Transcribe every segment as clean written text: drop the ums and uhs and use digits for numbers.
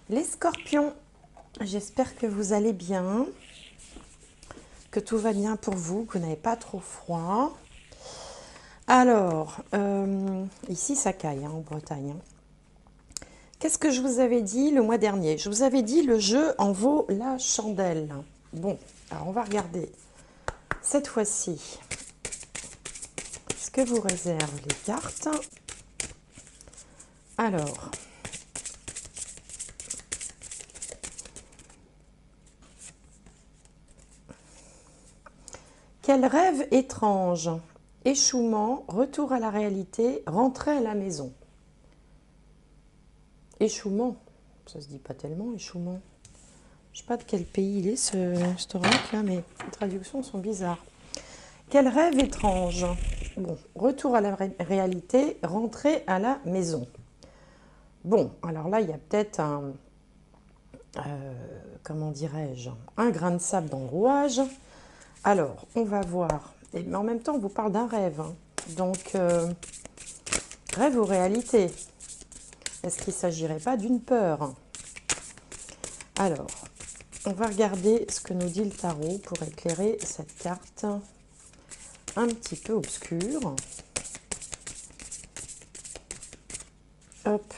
Les scorpions, j'espère que vous allez bien, que tout va bien pour vous, que vous n'avez pas trop froid. Alors, ici ça caille en Bretagne. Qu'est-ce que je vous avais dit le mois dernier? Je vous avais dit le jeu en vaut la chandelle. Bon, alors on va regarder cette fois-ci ce que vous réservent les cartes. Alors, quel rêve étrange, échouement, retour à la réalité, rentrée à la maison. Échouement, ça se dit pas tellement, échouement. Je sais pas de quel pays il est ce rock là, mais les traductions sont bizarres. Quel rêve étrange. Bon, retour à la réalité, rentrée à la maison. Bon, alors là, il y a peut-être un, comment dirais-je, un grain de sable dans le rouage. Alors, on va voir. Mais en même temps, on vous parle d'un rêve. Hein. Donc, rêve ou réalité? Est-ce qu'il ne s'agirait pas d'une peur? Alors, on va regarder ce que nous dit le tarot pour éclairer cette carte un petit peu obscure. Hop.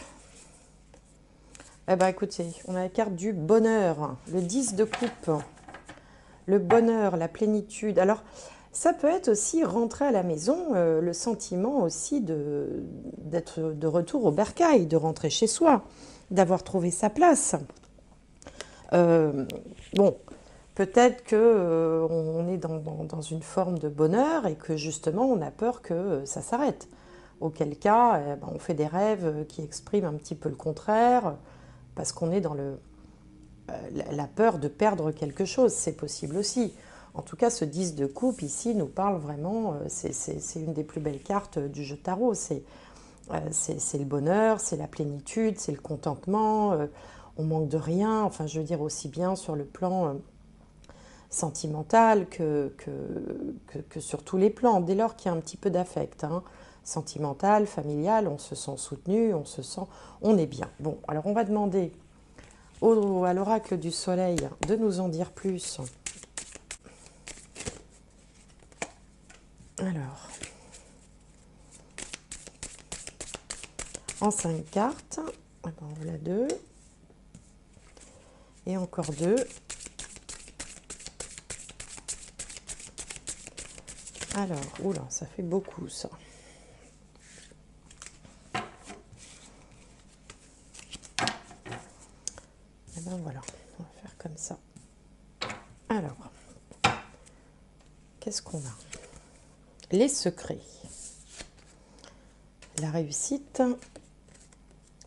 Eh bien, écoutez, on a la carte du bonheur, le 10 de coupe. Le bonheur, la plénitude. Alors, ça peut être aussi rentrer à la maison, le sentiment aussi d'être de retour au bercail, de rentrer chez soi, d'avoir trouvé sa place. Bon, peut-être que on est dans une forme de bonheur et que justement on a peur que ça s'arrête. Auquel cas, ben, on fait des rêves qui expriment un petit peu le contraire, parce qu'on est dans la peur de perdre quelque chose, c'est possible aussi. En tout cas, ce 10 de coupe ici nous parle vraiment, c'est une des plus belles cartes du jeu de tarot. C'est le bonheur, c'est la plénitude, c'est le contentement, on manque de rien, enfin je veux dire aussi bien sur le plan sentimental que sur tous les plans, dès lors qu'il y a un petit peu d'affect. Hein. Sentimental, familial, on se sent soutenu, on est bien. Bon, alors on va demander à l'oracle du soleil de nous en dire plus. Alors, en 5 cartes, voilà 2, et encore 2. Alors, oula, ça fait beaucoup ça. Et ben voilà, on va faire comme ça. Alors, qu'est-ce qu'on a? Les secrets, la réussite,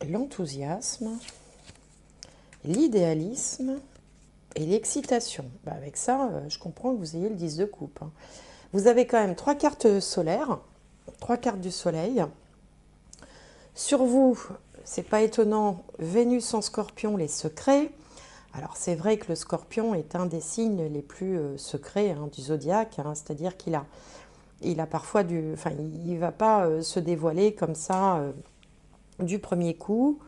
l'enthousiasme, l'idéalisme et l'excitation. Bah avec ça, je comprends que vous ayez le 10 de coupe. Hein. Vous avez quand même 3 cartes solaires, 3 cartes du soleil. Sur vous, c'est pas étonnant, Vénus en scorpion, les secrets. Alors c'est vrai que le scorpion est un des signes les plus secrets hein, du zodiaque, hein, c'est-à-dire qu'il a parfois il ne va pas se dévoiler comme ça du premier coup.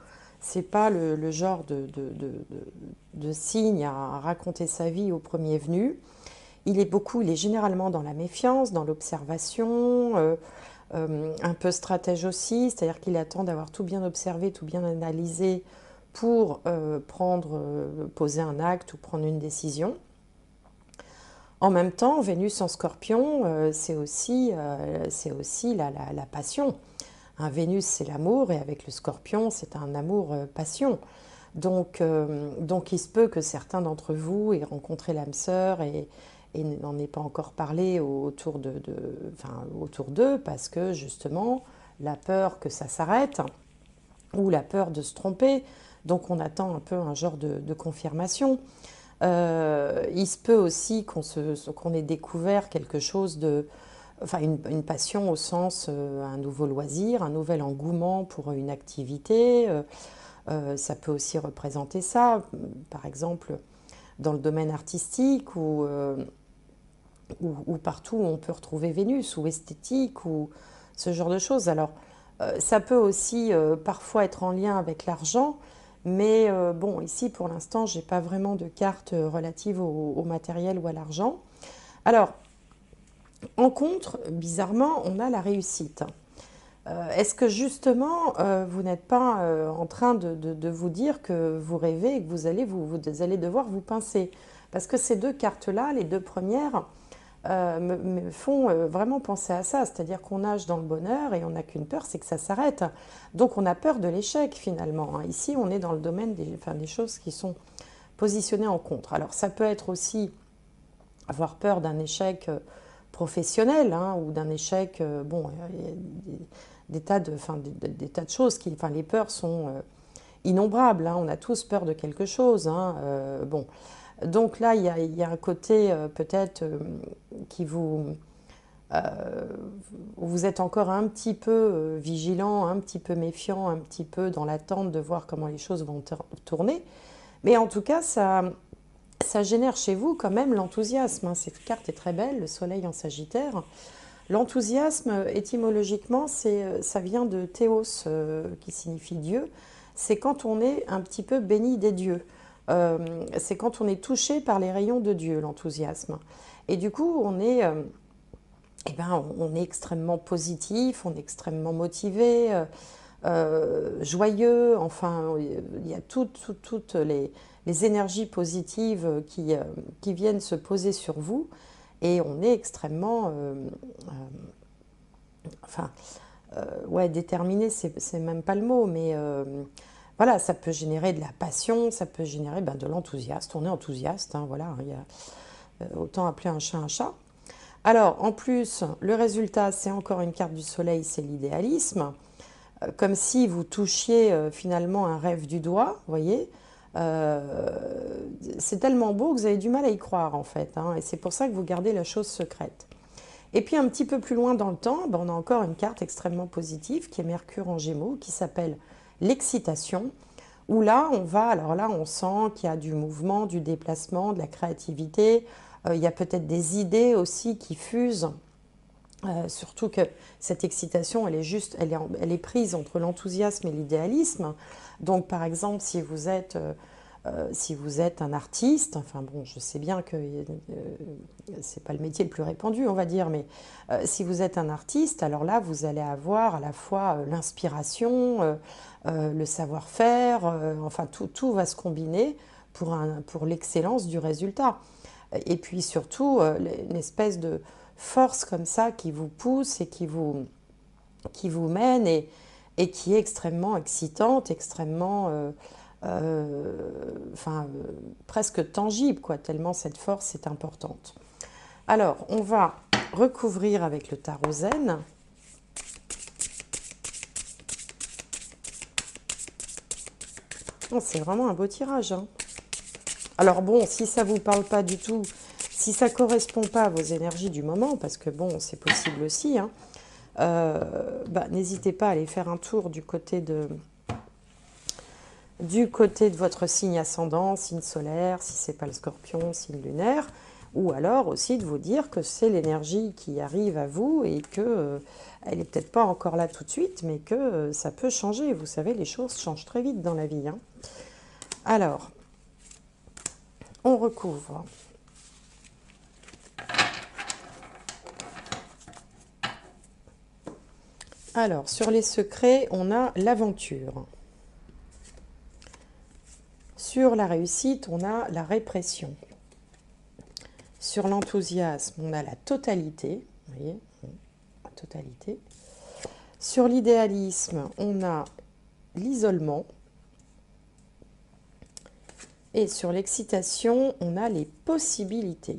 C'est pas le genre de signe à raconter sa vie au premier venu. Il est généralement dans la méfiance, dans l'observation, un peu stratège aussi, c'est-à-dire qu'il attend d'avoir tout bien observé, tout bien analysé pour poser un acte ou prendre une décision. En même temps, Vénus en scorpion, c'est aussi la passion. Un Vénus, c'est l'amour, et avec le scorpion, c'est un amour-passion. Donc, il se peut que certains d'entre vous aient rencontré l'âme sœur et n'en aient pas encore parlé autour d'eux, parce que justement, la peur que ça s'arrête, ou la peur de se tromper, donc on attend un peu un genre de confirmation. Il se peut aussi qu'on ait découvert quelque chose une passion au sens un nouveau loisir, un nouvel engouement pour une activité. Ça peut aussi représenter ça, par exemple dans le domaine artistique ou partout où on peut retrouver Vénus, ou esthétique, ou ce genre de choses. Alors, ça peut aussi parfois être en lien avec l'argent, Mais bon, ici, pour l'instant, j'ai pas vraiment de carte relative au matériel ou à l'argent. Alors, en contre, bizarrement, on a la réussite. Est-ce que justement, vous n'êtes pas en train de vous dire que vous rêvez et que vous allez devoir vous pincer? Parce que ces deux cartes-là, les deux premières, me font vraiment penser à ça. C'est-à-dire qu'on nage dans le bonheur et on n'a qu'une peur, c'est que ça s'arrête. Donc on a peur de l'échec finalement, hein. Ici, on est dans le domaine des choses qui sont positionnées en contre. Alors ça peut être aussi avoir peur d'un échec professionnel, hein, ou d'un échec, bon, il y a des tas de choses qui, enfin, les peurs sont innombrables, hein, on a tous peur de quelque chose, hein, bon. Donc là, il y a un côté peut-être qui euh, vous êtes encore un petit peu vigilant, un petit peu méfiant, un petit peu dans l'attente de voir comment les choses vont tourner. Mais en tout cas, ça génère chez vous quand même l'enthousiasme, hein. Cette carte est très belle, le soleil en Sagittaire. L'enthousiasme, étymologiquement, ça vient de théos, qui signifie Dieu. C'est quand on est un petit peu béni des dieux. C'est quand on est touché par les rayons de Dieu, l'enthousiasme. Et du coup, on est extrêmement positif, on est extrêmement motivé, joyeux. Enfin, il y a toutes les énergies positives qui viennent se poser sur vous. Et on est extrêmement, enfin, ouais, déterminé, c'est même pas le mot, mais voilà, ça peut générer de la passion, ça peut générer de l'enthousiasme. On est enthousiaste, hein, voilà, il y a, autant appeler un chat un chat. Alors, en plus, le résultat, c'est encore une carte du soleil, c'est l'idéalisme. Comme si vous touchiez finalement un rêve du doigt, vous voyez. C'est tellement beau que vous avez du mal à y croire, en fait, hein, et c'est pour ça que vous gardez la chose secrète. Et puis un petit peu plus loin dans le temps, on a encore une carte extrêmement positive qui est Mercure en Gémeaux, qui s'appelle l'excitation, où là alors là on sent qu'il y a du mouvement, du déplacement, de la créativité, il y a peut-être des idées aussi qui fusent, surtout que cette excitation elle est prise entre l'enthousiasme et l'idéalisme. Donc par exemple si vous êtes un artiste, enfin bon, je sais bien que c'est pas le métier le plus répandu, on va dire, mais si vous êtes un artiste, alors là, vous allez avoir à la fois l'inspiration, le savoir-faire, enfin tout va se combiner pour l'excellence du résultat. Et puis surtout, une espèce de force comme ça qui vous pousse et qui vous mène et qui est extrêmement excitante, extrêmement presque tangible, quoi, tellement cette force est importante. Alors, on va recouvrir avec le tarot zen. Oh, c'est vraiment un beau tirage, hein. Alors bon, si ça ne vous parle pas du tout, si ça ne correspond pas à vos énergies du moment, parce que bon, c'est possible aussi, hein, n'hésitez pas à aller faire un tour du côté de votre signe ascendant, signe solaire, si ce n'est pas le scorpion, signe lunaire, ou alors aussi de vous dire que c'est l'énergie qui arrive à vous et que elle n'est peut-être pas encore là tout de suite, mais que ça peut changer. Vous savez, les choses changent très vite dans la vie, hein. Alors, on recouvre. Alors, sur les secrets, on a l'aventure. Sur la réussite, on a la répression. Sur l'enthousiasme, on a la totalité. Vous voyez, la totalité. Sur l'idéalisme, on a l'isolement. Et sur l'excitation, on a les possibilités.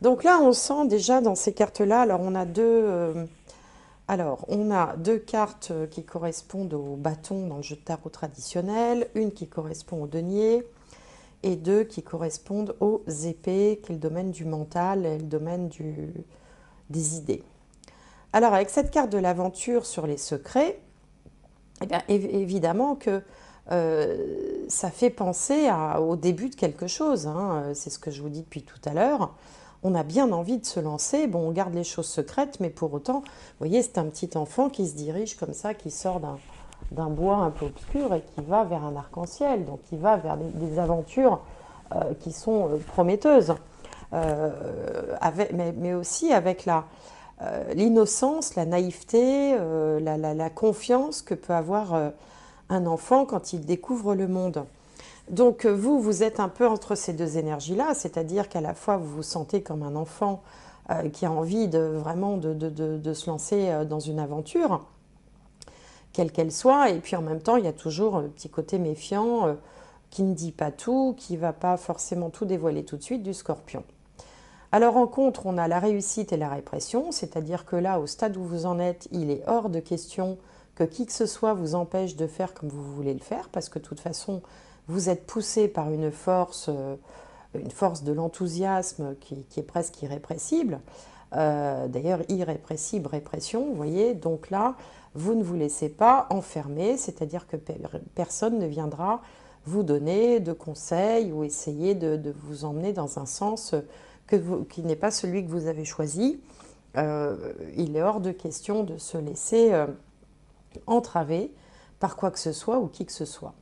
Donc là, on sent déjà dans ces cartes-là, alors on a deux cartes qui correspondent au bâton dans le jeu de tarot traditionnel, une qui correspond au denier et deux qui correspondent aux épées, qui est le domaine du mental et le domaine des idées. Alors avec cette carte de l'aventure sur les secrets, eh bien, évidemment que ça fait penser au début de quelque chose, hein. C'est ce que je vous dis depuis tout à l'heure. On a bien envie de se lancer. Bon, on garde les choses secrètes, mais pour autant, vous voyez, c'est un petit enfant qui se dirige comme ça, qui sort d'un bois un peu obscur et qui va vers un arc-en-ciel, donc qui va vers des aventures qui sont prometteuses, mais aussi avec l'innocence, la naïveté, la confiance que peut avoir un enfant quand il découvre le monde. Donc vous êtes un peu entre ces deux énergies-là, c'est-à-dire qu'à la fois vous vous sentez comme un enfant qui a envie vraiment de se lancer dans une aventure, quelle qu'elle soit, et puis en même temps il y a toujours un petit côté méfiant qui ne dit pas tout, qui ne va pas forcément tout dévoiler tout de suite du Scorpion. Alors en contre, on a la réussite et la répression, c'est-à-dire que là, au stade où vous en êtes, il est hors de question que qui que ce soit vous empêche de faire comme vous voulez le faire, parce que de toute façon, vous êtes poussé par une force de l'enthousiasme qui est presque irrépressible. D'ailleurs, irrépressible, répression, vous voyez. Donc là, vous ne vous laissez pas enfermer, c'est-à-dire que personne ne viendra vous donner de conseils ou essayer de vous emmener dans un sens qui n'est pas celui que vous avez choisi. Il est hors de question de se laisser entraver par quoi que ce soit ou qui que ce soit.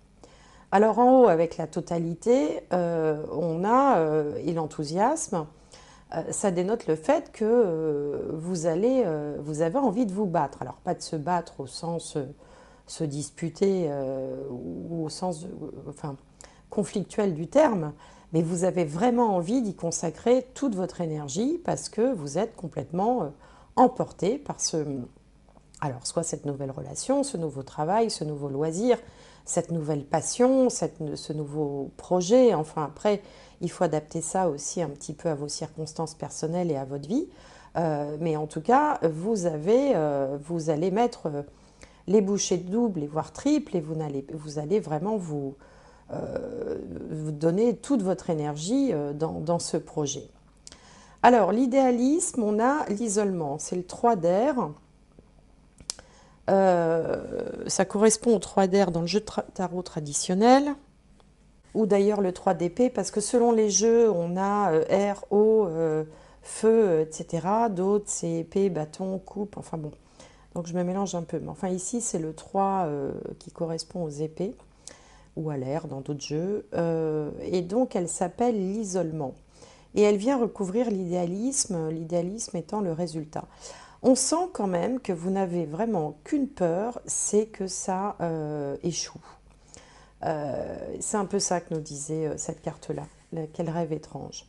Alors en haut, avec la totalité, on a et l'enthousiasme. Ça dénote le fait que vous avez envie de vous battre. Alors pas de se battre au sens se disputer ou au sens conflictuel du terme, mais vous avez vraiment envie d'y consacrer toute votre énergie parce que vous êtes complètement emporté par soit cette nouvelle relation, ce nouveau travail, ce nouveau loisir, cette nouvelle passion, ce nouveau projet. Enfin après, il faut adapter ça aussi un petit peu à vos circonstances personnelles et à votre vie. Mais en tout cas, vous allez mettre les bouchées doubles et voire triples et vous allez vraiment vous donner toute votre énergie dans ce projet. Alors, l'idéalisme, on a l'isolement. C'est le 3 d'air. Ça correspond au 3 d'air dans le jeu de tarot traditionnel. Ou d'ailleurs le 3 d'épée, parce que selon les jeux, on a air, eau, feu, etc. D'autres, c'est épée, bâton, coupe, enfin bon. Donc je me mélange un peu. Mais enfin ici, c'est le 3 qui correspond aux épées, ou à l'air dans d'autres jeux. Et donc elle s'appelle l'isolement. Et elle vient recouvrir l'idéalisme étant le résultat. On sent quand même que vous n'avez vraiment qu'une peur, c'est que ça échoue. C'est un peu ça que nous disait cette carte-là. Quel rêve étrange.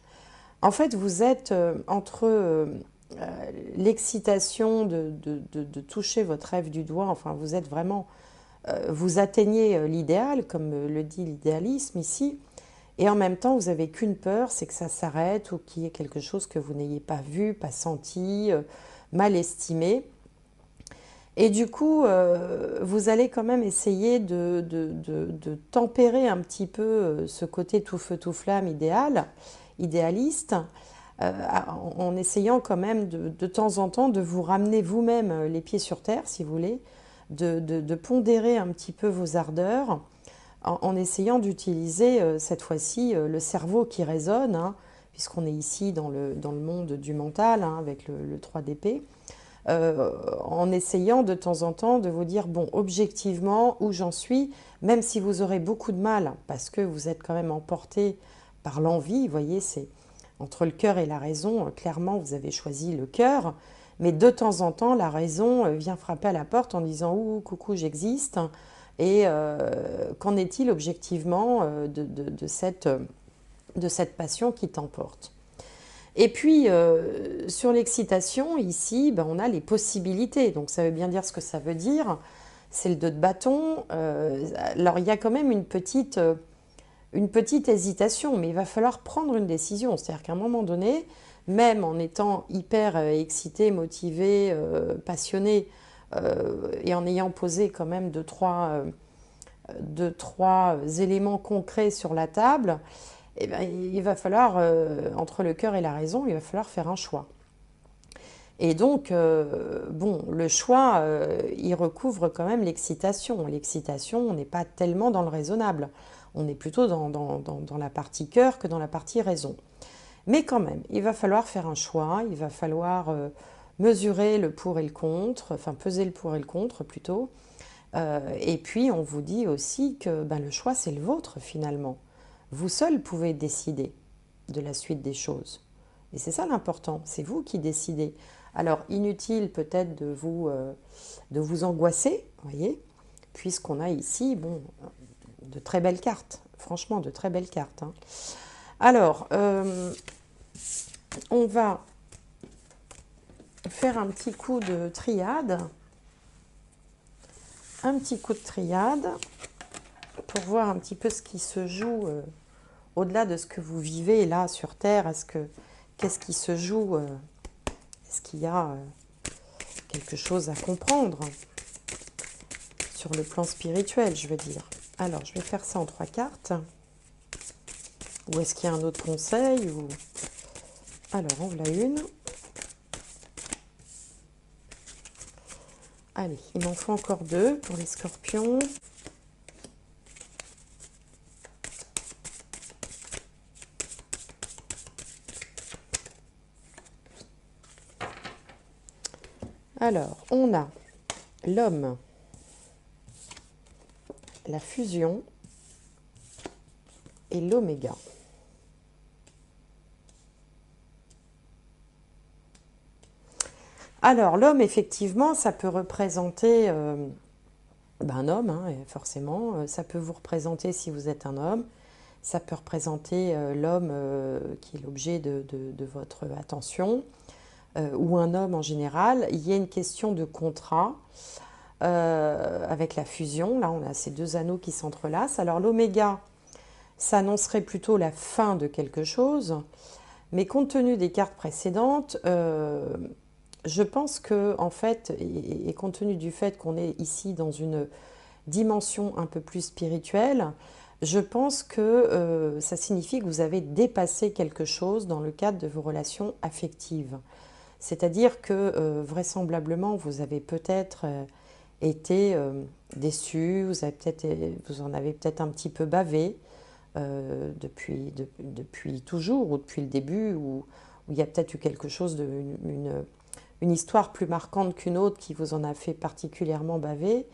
En fait, vous êtes entre l'excitation de toucher votre rêve du doigt, enfin vous êtes vraiment, vous atteignez l'idéal, comme le dit l'idéalisme ici, et en même temps vous n'avez qu'une peur, c'est que ça s'arrête ou qu'il y ait quelque chose que vous n'ayez pas vu, pas senti, mal estimé. Et du coup, vous allez quand même essayer de tempérer un petit peu ce côté tout feu tout flamme idéaliste, en essayant quand même de temps en temps de vous ramener vous-même les pieds sur terre, si vous voulez, de pondérer un petit peu vos ardeurs, en essayant d'utiliser cette fois-ci le cerveau qui résonne, hein, puisqu'on est ici dans le monde du mental, hein, avec le 3 d'épée. En essayant de temps en temps de vous dire, bon, objectivement, où j'en suis, même si vous aurez beaucoup de mal, parce que vous êtes quand même emporté par l'envie, vous voyez, c'est entre le cœur et la raison, clairement, vous avez choisi le cœur, mais de temps en temps, la raison vient frapper à la porte en disant, ouh, coucou, j'existe, et qu'en est-il objectivement de cette passion qui t'emporte ? Et puis, sur l'excitation, ici, ben, on a les possibilités. Donc, ça veut bien dire ce que ça veut dire. C'est le 2 de bâton. Alors, il y a quand même une petite hésitation, mais il va falloir prendre une décision. C'est-à-dire qu'à un moment donné, même en étant hyper excité, motivé, passionné, et en ayant posé quand même deux, trois éléments concrets sur la table, eh bien, il va falloir, entre le cœur et la raison, il va falloir faire un choix. Et donc, bon, le choix, il recouvre quand même l'excitation. L'excitation, on n'est pas tellement dans le raisonnable. On est plutôt dans la partie cœur que dans la partie raison. Mais quand même, il va falloir faire un choix, il va falloir mesurer le pour et le contre, enfin peser le pour et le contre plutôt. Et puis, on vous dit aussi que ben, le choix, c'est le vôtre finalement. Vous seul pouvez décider de la suite des choses. Et c'est ça l'important, c'est vous qui décidez. Alors, inutile peut-être de vous angoisser, voyez, puisqu'on a ici, bon, de très belles cartes. Franchement, de très belles cartes. Hein. Alors, on va faire un petit coup de triade. Un petit coup de triade pour voir un petit peu ce qui se joue au-delà de ce que vous vivez là sur Terre. Qu'est-ce qui se joue Est-ce qu'il y a quelque chose à comprendre sur le plan spirituel, je veux dire. Alors, je vais faire ça en 3 cartes. Ou est-ce qu'il y a un autre conseil ou... Alors, on voilà une. Allez, il m'en faut encore 2 pour les scorpions. Alors, on a l'homme, la fusion et l'oméga. Alors, l'homme, effectivement, ça peut représenter un homme, hein, forcément. Ça peut vous représenter si vous êtes un homme. Ça peut représenter l'homme qui est l'objet de votre attention, ou un homme en général. Il y a une question de contrat avec la fusion. Là, on a ces 2 anneaux qui s'entrelacent. Alors, l'oméga, ça annoncerait plutôt la fin de quelque chose. Mais compte tenu des cartes précédentes, je pense que, en fait, et compte tenu du fait qu'on est ici dans une dimension un peu plus spirituelle, je pense que ça signifie que vous avez dépassé quelque chose dans le cadre de vos relations affectives. C'est-à-dire que vraisemblablement, vous avez peut-être été déçu, vous en avez peut-être un petit peu bavé depuis toujours ou depuis le début, où il y a peut-être eu quelque chose une histoire plus marquante qu'une autre qui vous en a fait particulièrement baver.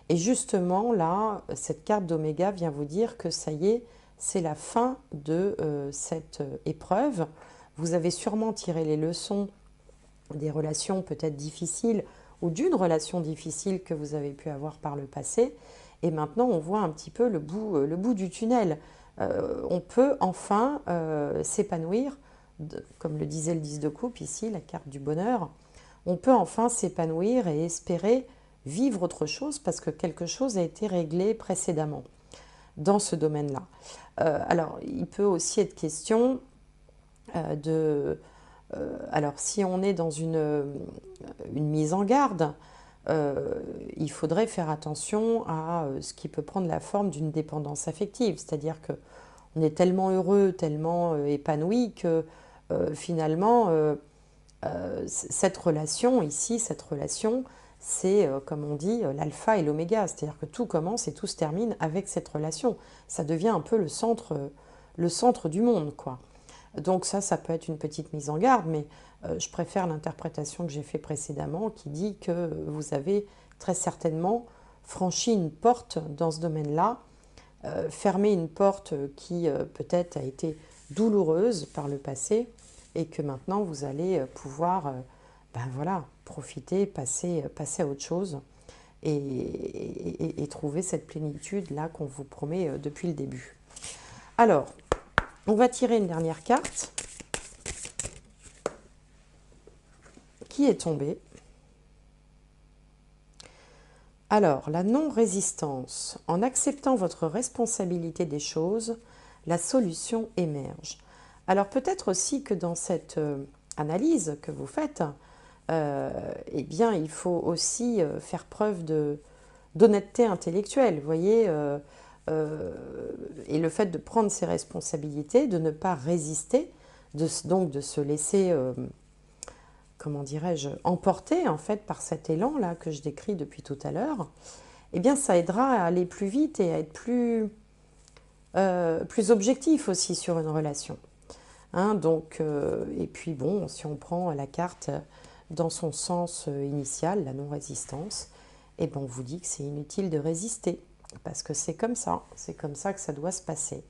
Et justement, là, cette carte d'Oméga vient vous dire que ça y est, c'est la fin de cette épreuve. Vous avez sûrement tiré les leçons des relations peut-être difficiles ou d'une relation difficile que vous avez pu avoir par le passé. Et maintenant, on voit un petit peu le bout du tunnel. On peut enfin s'épanouir, comme le disait le 10 de coupe ici, la carte du bonheur. On peut enfin s'épanouir et espérer vivre autre chose parce que quelque chose a été réglé précédemment dans ce domaine-là. Alors, il peut aussi être question alors, si on est dans une mise en garde, il faudrait faire attention à ce qui peut prendre la forme d'une dépendance affective. C'est-à-dire qu'on est tellement heureux, tellement épanoui que finalement, cette relation ici, c'est, comme on dit, l'alpha et l'oméga. C'est-à-dire que tout commence et tout se termine avec cette relation. Ça devient un peu le centre du monde, quoi. Donc ça peut être une petite mise en garde, mais je préfère l'interprétation que j'ai faite précédemment qui dit que vous avez très certainement franchi une porte dans ce domaine-là, fermé une porte qui peut-être a été douloureuse par le passé et que maintenant vous allez pouvoir voilà, profiter, passer à autre chose et trouver cette plénitude-là qu'on vous promet depuis le début. Alors, on va tirer une dernière carte qui est tombée. Alors, la non-résistance. En acceptant votre responsabilité des choses, la solution émerge. Alors, peut-être aussi que dans cette analyse que vous faites, eh bien, il faut aussi faire preuve d'honnêteté intellectuelle, vous voyez, et le fait de prendre ses responsabilités, de ne pas résister, donc de se laisser, comment dirais-je, emporter en fait par cet élan-là que je décris depuis tout à l'heure, eh bien ça aidera à aller plus vite et à être plus objectif aussi sur une relation. Hein, donc, et puis bon, si on prend la carte dans son sens initial, la non-résistance, et ben on vous dit que c'est inutile de résister, parce que c'est comme ça que ça doit se passer.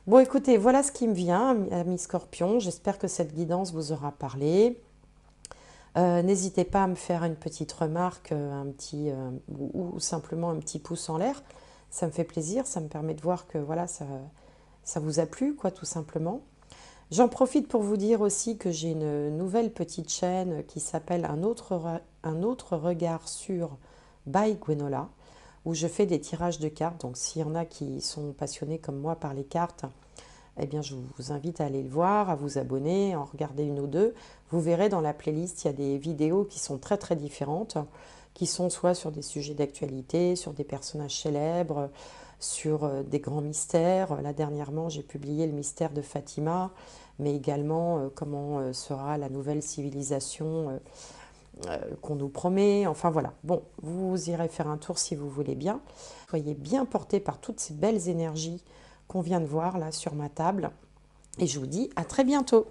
Bon, écoutez, voilà ce qui me vient, amis Scorpion. J'espère que cette guidance vous aura parlé. N'hésitez pas à me faire une petite remarque, ou simplement un petit pouce en l'air. Ça me fait plaisir, ça me permet de voir que voilà, ça vous a plu, quoi, tout simplement. J'en profite pour vous dire aussi que j'ai une nouvelle petite chaîne qui s'appelle un autre regard sur by Gwenola, où je fais des tirages de cartes. Donc s'il y en a qui sont passionnés comme moi par les cartes, eh bien je vous invite à aller le voir, à vous abonner, à en regarder une ou deux. Vous verrez dans la playlist, il y a des vidéos qui sont très très différentes, qui sont soit sur des sujets d'actualité, sur des personnages célèbres, sur des grands mystères. Là dernièrement, j'ai publié le mystère de Fatima, mais également comment sera la nouvelle civilisation qu'on nous promet. Enfin voilà, bon, vous irez faire un tour si vous voulez bien. Soyez bien portés par toutes ces belles énergies qu'on vient de voir là sur ma table. Et je vous dis à très bientôt.